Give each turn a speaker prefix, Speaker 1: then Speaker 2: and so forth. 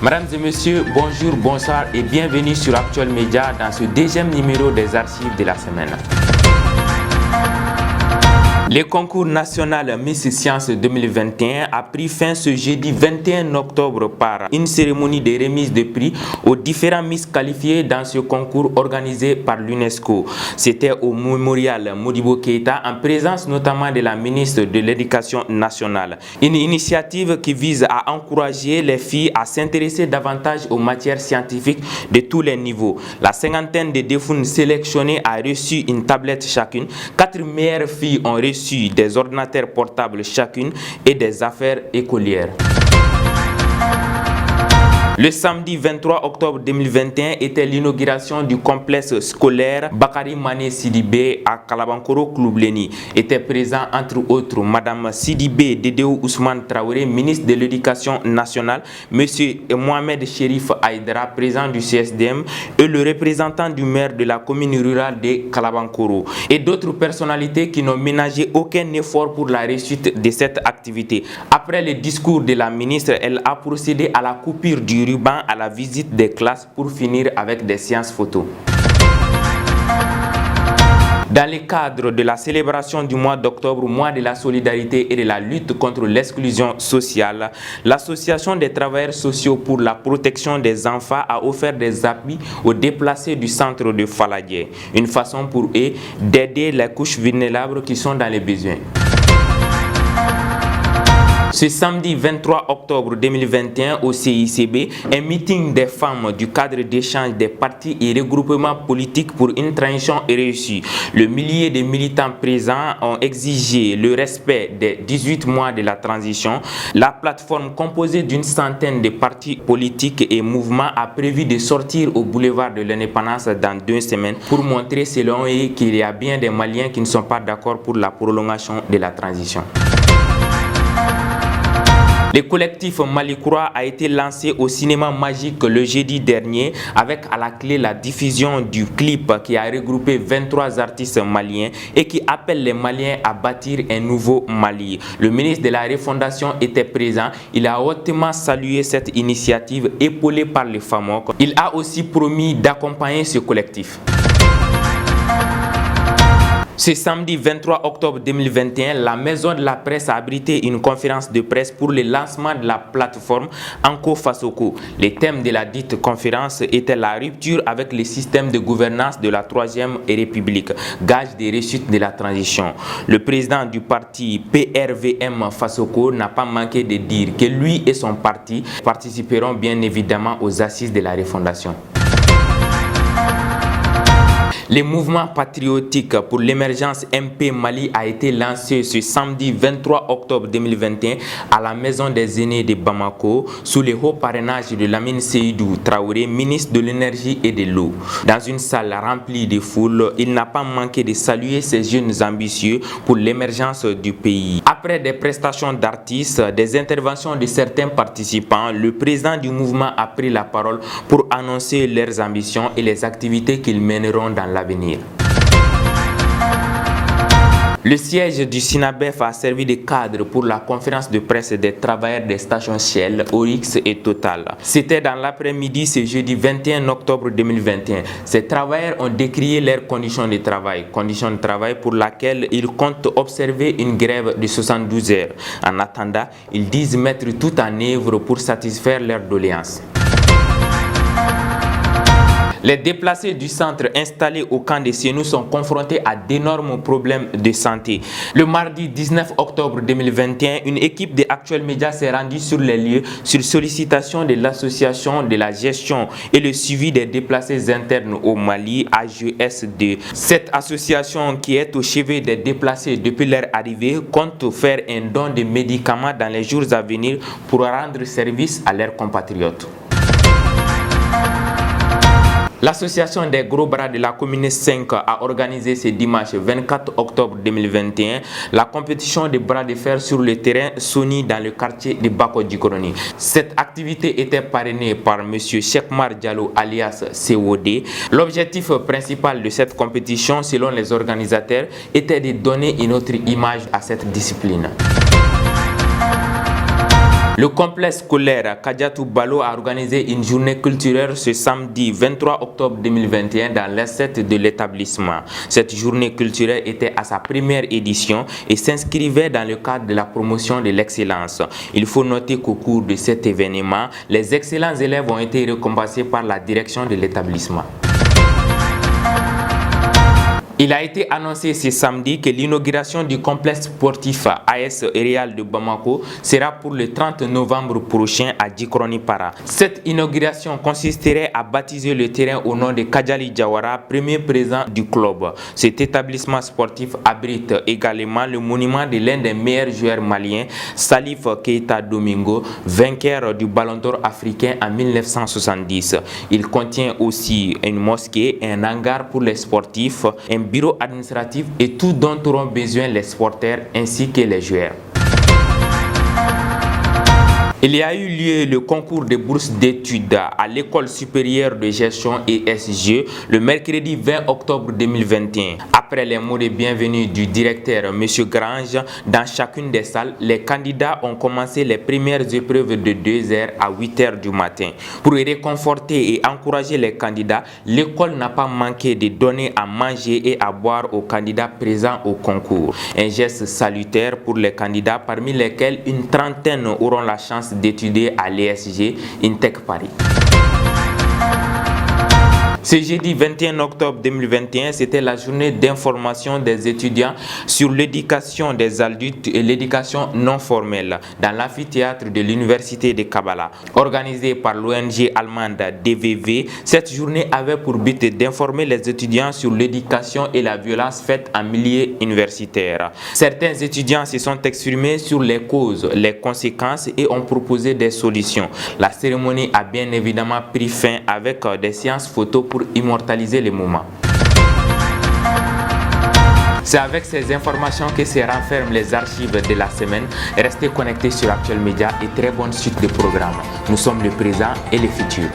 Speaker 1: Mesdames et messieurs, bonjour, bonsoir et bienvenue sur Actuel Média dans ce deuxième numéro des archives de la semaine. Le concours national Miss Science 2021 a pris fin ce jeudi 21 octobre par une cérémonie de remise de prix aux différents Miss qualifiés dans ce concours organisé par l'UNESCO. C'était au mémorial Modibo Keïta en présence notamment de la ministre de l'Éducation nationale. Une initiative qui vise à encourager les filles à s'intéresser davantage aux matières scientifiques de tous les niveaux. La cinquantaine de défounes sélectionnées a reçu une tablette chacune. 4 meilleures filles ont reçu des ordinateurs portables chacune et des affaires écolières. Le samedi 23 octobre 2021 était l'inauguration du complexe scolaire Bakary Mané Sidibé à Kalabankoro Kloubleni. Était présent entre autres Madame Sidibé Dedeo Ousmane Traoré, ministre de l'Éducation nationale, Monsieur Mohamed Chérif Aïdara, président du CSDM, et le représentant du maire de la commune rurale de Kalabankoro, et d'autres personnalités qui n'ont ménagé aucun effort pour la réussite de cette activité. Après le discours de la ministre, elle a procédé à la coupure du ruban à la visite des classes pour finir avec des séances photos. Dans le cadre de la célébration du mois d'octobre, mois de la solidarité et de la lutte contre l'exclusion sociale, l'Association des travailleurs sociaux pour la protection des enfants a offert des appuis aux déplacés du centre de Faladié, une façon pour eux d'aider les couches vulnérables qui sont dans les besoins. Ce samedi 23 octobre 2021 au CICB, un meeting des femmes du cadre d'échange des partis et regroupements politiques pour une transition est réussi. Le millier de militants présents ont exigé le respect des 18 mois de la transition. La plateforme composée d'une centaine de partis politiques et mouvements a prévu de sortir au boulevard de l'Indépendance dans 2 semaines pour montrer selon eux qu'il y a bien des Maliens qui ne sont pas d'accord pour la prolongation de la transition. Le collectif Malikura a été lancé au cinéma magique le jeudi dernier avec à la clé la diffusion du clip qui a regroupé 23 artistes maliens et qui appelle les Maliens à bâtir un nouveau Mali. Le ministre de la Refondation était présent. Il a hautement salué cette initiative épaulée par les FAMOC. Il a aussi promis d'accompagner ce collectif. Ce samedi 23 octobre 2021, la Maison de la Presse a abrité une conférence de presse pour le lancement de la plateforme Anko Fasoko. Le thème de la dite conférence était la rupture avec le système de gouvernance de la Troisième République, gage des réussites de la transition. Le président du parti PRVM Fasoko n'a pas manqué de dire que lui et son parti participeront bien évidemment aux assises de la refondation. Le mouvement patriotique pour l'émergence MP Mali a été lancé ce samedi 23 octobre 2021 à la Maison des Aînés de Bamako sous le haut parrainage de Lamine Seydou Traoré, ministre de l'Énergie et de l'Eau. Dans une salle remplie de foules, il n'a pas manqué de saluer ces jeunes ambitieux pour l'émergence du pays. Après des prestations d'artistes, des interventions de certains participants, le président du mouvement a pris la parole pour annoncer leurs ambitions et les activités qu'ils mèneront dans l'avenir. Le siège du SINABEF a servi de cadre pour la conférence de presse des travailleurs des stations Shell, Oryx et Total. C'était dans l'après-midi ce jeudi 21 octobre 2021. Ces travailleurs ont décrié leurs conditions de travail pour laquelle ils comptent observer une grève de 72 heures. En attendant, ils disent mettre tout en œuvre pour satisfaire leurs doléances. Les déplacés du centre installé au camp de Sénou sont confrontés à d'énormes problèmes de santé. Le mardi 19 octobre 2021, une équipe de Actuel Média s'est rendue sur les lieux sur sollicitation de l'association de la gestion et le suivi des déplacés internes au Mali, AGS2. Cette association qui est au chevet des déplacés depuis leur arrivée compte faire un don de médicaments dans les jours à venir pour rendre service à leurs compatriotes. L'association des gros bras de la commune 5 a organisé ce dimanche 24 octobre 2021 la compétition de bras de fer sur le terrain Sony dans le quartier de Bako Djikoroni. Cette activité était parrainée par M. Chekmar Diallo alias COD. L'objectif principal de cette compétition, selon les organisateurs, était de donner une autre image à cette discipline. Le complexe scolaire Kadiatou Balo a organisé une journée culturelle ce samedi 23 octobre 2021 dans l'assiette de l'établissement. Cette journée culturelle était à sa première édition et s'inscrivait dans le cadre de la promotion de l'excellence. Il faut noter qu'au cours de cet événement, les excellents élèves ont été récompensés par la direction de l'établissement. Il a été annoncé ce samedi que l'inauguration du complexe sportif AS Real de Bamako sera pour le 30 novembre prochain à Djikronipara. Cette inauguration consisterait à baptiser le terrain au nom de Kadjali Diawara, premier président du club. Cet établissement sportif abrite également le monument de l'un des meilleurs joueurs maliens, Salif Keita Domingo, vainqueur du Ballon d'Or africain en 1970. Il contient aussi une mosquée, un hangar pour les sportifs, un bureau administratif et tout dont auront besoin les supporters ainsi que les joueurs. Il y a eu lieu le concours de bourses d'études à l'École supérieure de gestion ESG le mercredi 20 octobre 2021. Après les mots de bienvenue du directeur M. Grange, dans chacune des salles, les candidats ont commencé les premières épreuves de 2h à 8h du matin. Pour réconforter et encourager les candidats, l'école n'a pas manqué de donner à manger et à boire aux candidats présents au concours. Un geste salutaire pour les candidats, parmi lesquels une trentaine auront la chance d'étudier à l'ESG INTEC Paris. Ce jeudi 21 octobre 2021, c'était la journée d'information des étudiants sur l'éducation des adultes et l'éducation non formelle dans l'amphithéâtre de l'Université de Kabbalah. Organisée par l'ONG allemande DVV, cette journée avait pour but d'informer les étudiants sur l'éducation et la violence faite en milieu universitaire. Certains étudiants se sont exprimés sur les causes, les conséquences et ont proposé des solutions. La cérémonie a bien évidemment pris fin avec des séances photos pour immortaliser les moments. C'est avec ces informations que se renferment les archives de la semaine. Restez connectés sur Actuel Média et très bonne suite de programmes. Nous sommes le présent et le futur.